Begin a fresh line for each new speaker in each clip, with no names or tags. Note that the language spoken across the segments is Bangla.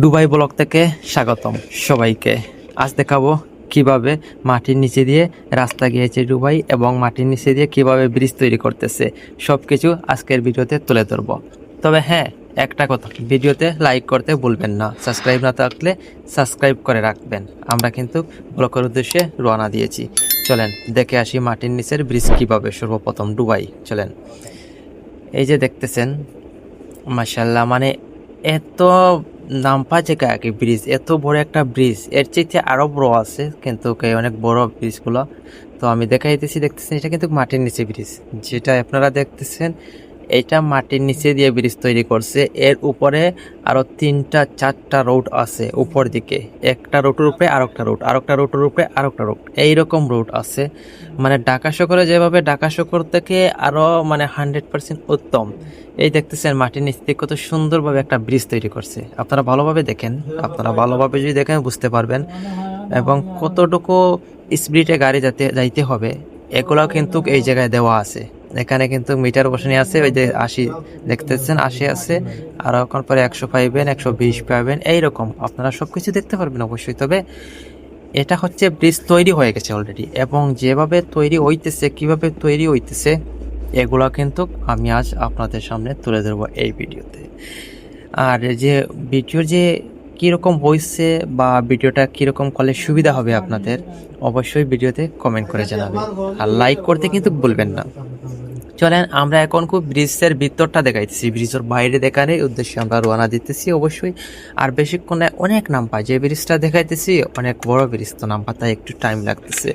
দুবাই ব্লগ থেকে স্বাগতম সবাইকে। আজ দেখাবো কিভাবে মাটির নিচে দিয়ে রাস্তা গিয়েছে দুবাই এবং মাটির নিচে দিয়ে কিভাবে ব্রিজ তৈরি করতেছে সবকিছু আজকের ভিডিওতে তুলে ধরবো। তবে হ্যাঁ, একটা কথা, ভিডিওতে লাইক করতে ভুলবেন না, সাবস্ক্রাইব না থাকলে সাবস্ক্রাইব করে রাখবেন। আমরা কিন্তু ব্লগের উদ্দেশ্যে রওনা দিয়েছি। চলেন দেখে আসি মাটির নিচের ব্রিজ কিভাবে সর্বপ্রথম দুবাই। চলেন, এই যে দেখতেছেন মাশাআল্লাহ, মানে এত নামপা জায়গা কি ব্রিজ, এত বড় একটা ব্রিজ, এর চাইতে আরো বড় আছে কিন্তু অনেক বড় ব্রিজগুলো। তো আমি দেখতেছেন এটা কিন্তু মাটির নিচে ব্রিজ, যেটা আপনারা দেখতেছেন এটা মাটির নিচে দিয়ে ব্রিজ তৈরি করছে। এর উপরে আরো 3-4টা রোড আছে উপর দিকে, একটা রোডের উপরে আরেকটা রোড, আরেকটা রোডের উপরে আরেকটা রোড, এইরকম রোড আছে। মানে ঢাকা শহরে যেভাবে, ঢাকা শহর থেকে আরো মানে 100% উত্তম। এই দেখতেছেন মাটির নিচ থেকে কত সুন্দরভাবে একটা ব্রিজ তৈরি করছে। আপনারা ভালোভাবে দেখেন, আপনারা ভালোভাবে যদি দেখেন বুঝতে পারবেন। এবং কতটুকু স্পিডে গাড়ি যাইতে হবে এগুলাও কিন্তু এই জায়গায় দেওয়া আছে। এখানে কিন্তু মিটার বসানো আছে, ওই যে 80 দেখতেছেন, 80 আছে, আর এখন পরে 100 পাইবেন, 120 পাইবেন, এইরকম আপনারা সবকিছু দেখতে পারবেন অবশ্যই। তবে এটা হচ্ছে ব্রিজ তৈরি হয়ে গেছে অলরেডি, এবং যেভাবে তৈরি হইতেছে, কিভাবে তৈরি হইতেছে, এগুলা কিন্তু আমি আজ আপনাদের সামনে তুলে ধরবো এই ভিডিওতে। আর যে ভিডিওর যে কীরকম হয়েছে বা ভিডিওটা কীরকম করলে সুবিধা হবে আপনাদের, অবশ্যই ভিডিওতে কমেন্ট করে জানাবেন, আর লাইক করতে কিন্তু ভুলবেন না। চলেন আমরা এখন খুব ব্রিজের ভিতরটা দেখাইতেছি, ব্রিজের বাইরে দেখানোর উদ্দেশ্যে আমরা রওনা দিতেছি অবশ্যই। আর বেশিক্ষণে অনেক নাম পাই, যে ব্রিজটা দেখাইতেছি অনেক বড় ব্রিজ, তো নাম পাতায় একটু টাইম লাগতেছে।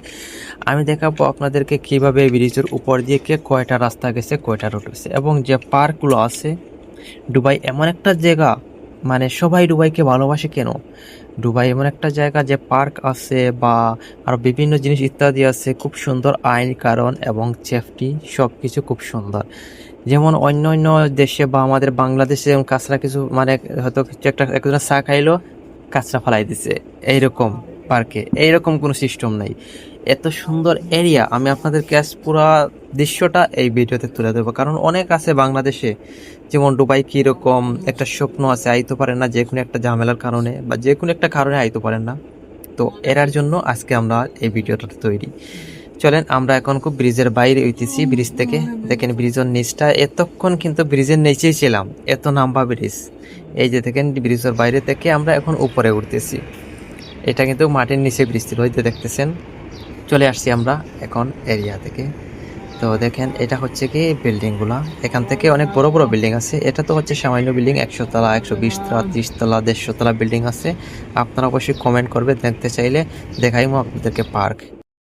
আমি দেখাবো আপনাদেরকে কিভাবে ব্রিজের উপর দিয়ে কয়টা রাস্তা গেছে, কয়টা রোড গেছে, এবং যে পার্কগুলো আছে। দুবাই এমন একটা জায়গা, মানে সবাই দুবাইকে ভালোবাসে কেন? দুবাই এমন একটা জায়গা যে পার্ক আছে বা আরো বিভিন্ন জিনিস ইত্যাদি আছে, খুব সুন্দর আইন কারণ এবং সেফটি সব কিছু খুব সুন্দর। যেমন অন্য অন্য দেশে বা আমাদের বাংলাদেশে যেমন কাঁচরা কিছু, মানে হয়তো কিছু একটা একজনের চা খাইলো, কাঁচরা ফালাই দিছে, এইরকম পার্কে এইরকম কোনো সিস্টেম নাই। এত সুন্দর এরিয়া, আমি আপনাদেরকে আজ পুরো দৃশ্যটা এই ভিডিওতে তুলে দেবো। কারণ অনেক আছে বাংলাদেশে, যেমন দুবাই কীরকম একটা স্বপ্ন আছে, আইতে পারেন না, যে কোনো একটা ঝামেলার কারণে বা যে কোনো একটা কারণে আইতে পারেন না। তো এরার জন্য আজকে আমরা এই ভিডিওটা তৈরি। চলেন আমরা এখন খুব ব্রিজের বাইরে হইতেছি, ব্রিজ থেকে দেখেন ব্রিজের নিচটা, এতক্ষণ কিন্তু ব্রিজের নিচেই ছিলাম, এত নাম্বা ব্রিজ। এই যে দেখেন ব্রিজের বাইরে থেকে আমরা এখন উপরে উঠতেছি, এটা কিন্তু মাটির নিচে ব্রিজ ছিল, ওই যে দেখতেছেন। চলে আসছি আমরা এখন এরিয়া থেকে। তো দেখেন এটা হচ্ছে কি বিল্ডিংগুলা, এখান থেকে অনেক বড় বড় বিল্ডিং আছে। এটা তো হচ্ছে সামান্য বিল্ডিং, 100 তলা, 120 তলা, 30 তলা, 150 তলা বিল্ডিং আছে। আপনারা অবশ্যই কমেন্ট করবে, দেখতে চাইলে দেখাইমো আপনাদেরকে পার্ক।